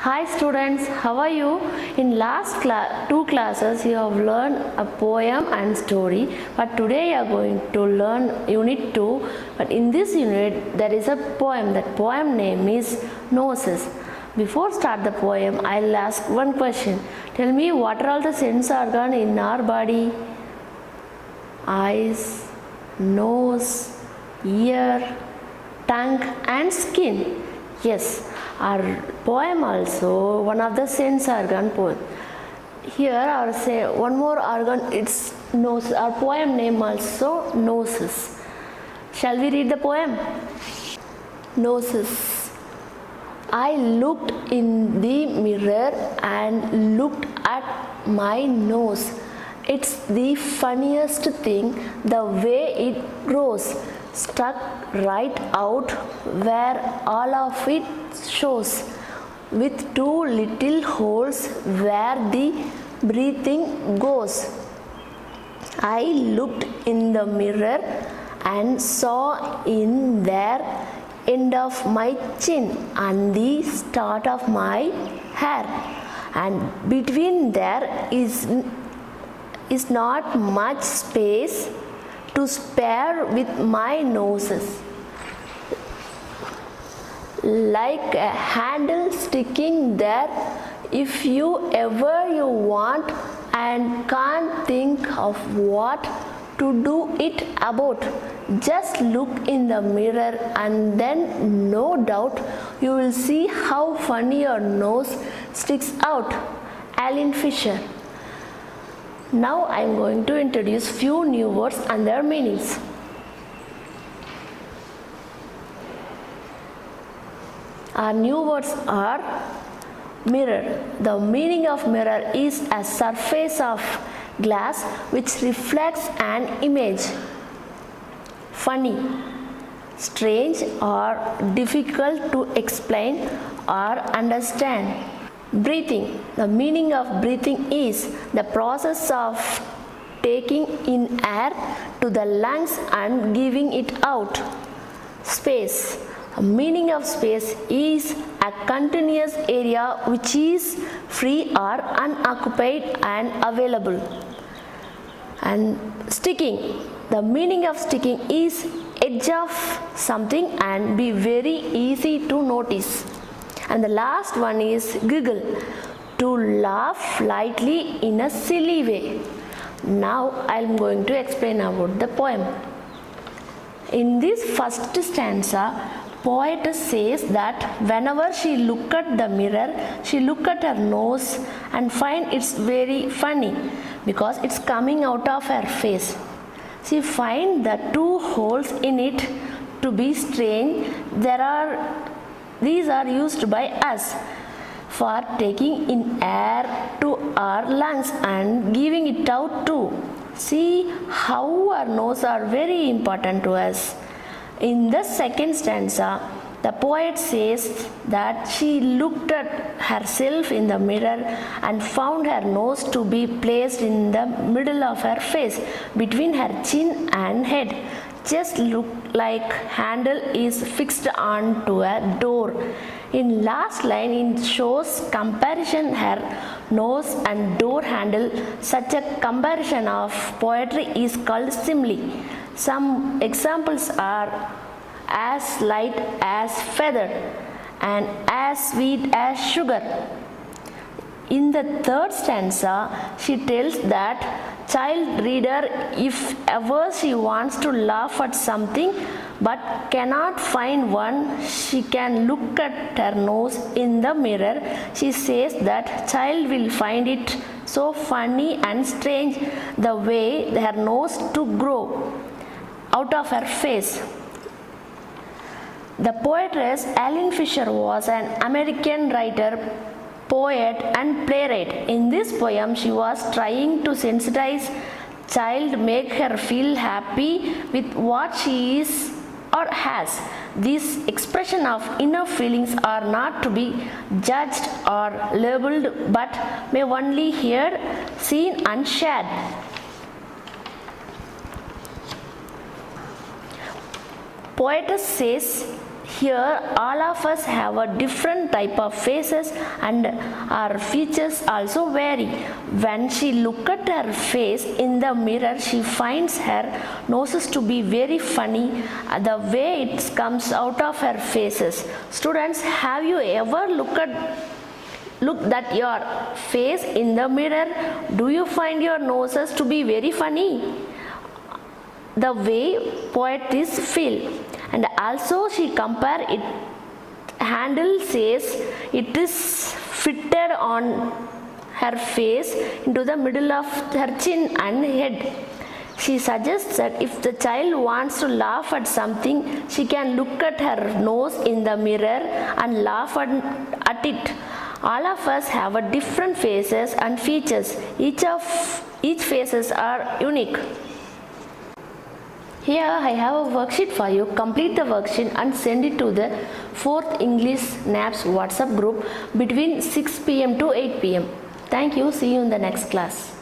Hi students, how are you? In last two classes you have learned a poem and story, but today you are going to learn unit 2. But in this unit there is a poem. That poem name is Noses. Before start the poem, I'll ask one question. Tell me, what are all the sense organ in our body? Eyes, nose, ear, tongue and skin. Yes, our poem also one of the sense organ poem. Here our say one more organ, it's nose. Our poem name also Noses. Shall we read the poem? Noses. I looked in the mirror and looked at my nose. It's the funniest thing, the way it grows, stuck right out where all of it shows, with two little holes where the breathing goes. I looked in the mirror and saw in there end of my chin and the start of my hair, and between there is not much space to spare with my noses, like a handle sticking there if you ever you want and can't think of what to do it about. Just look in the mirror and then no doubt you will see how funny your nose sticks out. Alan Fisher. Now I am going to introduce few new words and their meanings. Our new words are mirror. The meaning of mirror is a surface of glass which reflects an image. Funny, strange or difficult to explain or understand. Breathing. The meaning of breathing is the process of taking in air to the lungs and giving it out. Space. The meaning of space is a continuous area which is free or unoccupied and available. And sticking. The meaning of sticking is edge of something and be very easy to notice. And the last one is giggle, to laugh lightly in a silly way. Now I am going to explain about the poem. In this first stanza, poet says that whenever she look at the mirror, she look at her nose and find it's very funny because it's coming out of her face. She find the two holes in it to be strange. These are used by us for taking in air to our lungs and giving it out too. See how our nose are very important to us. In the second stanza, the poet says that she looked at herself in the mirror and found her nose to be placed in the middle of her face, between her chin and head. Just look like handle is fixed onto a door. In last line it shows comparison her nose and door handle. Such a comparison of poetry is called simile. Some examples are as light as feather and as sweet as sugar. In the third stanza, she tells that child reader, if ever she wants to laugh at something but cannot find one, she can look at her nose in the mirror. She says that child will find it so funny and strange the way her nose to grow out of her face. The poetess Alan Fisher was an American writer, poet and playwright. In this poem, she was trying to sensitize child, make her feel happy with what she is or has. These expression of inner feelings are not to be judged or labeled, but may only heard, seen and shared. Poetess says Here all of us have a different type of faces and our features also vary. When she looks at her face in the mirror, she finds her noses to be very funny, the way it comes out of her faces. Students, have you ever looked at your face in the mirror? Do you find your noses to be very funny? The way poets feel. And also she compare it. Handel says it is fitted on her face into the middle of her chin and head. She suggests that if the child wants to laugh at something, she can look at her nose in the mirror and laugh at it. All of us have a different faces and features. Each faces are unique. Here I have a worksheet for you. Complete the worksheet and send it to the 4th English NAPS WhatsApp group between 6 p.m. to 8 p.m. Thank you. See you in the next class.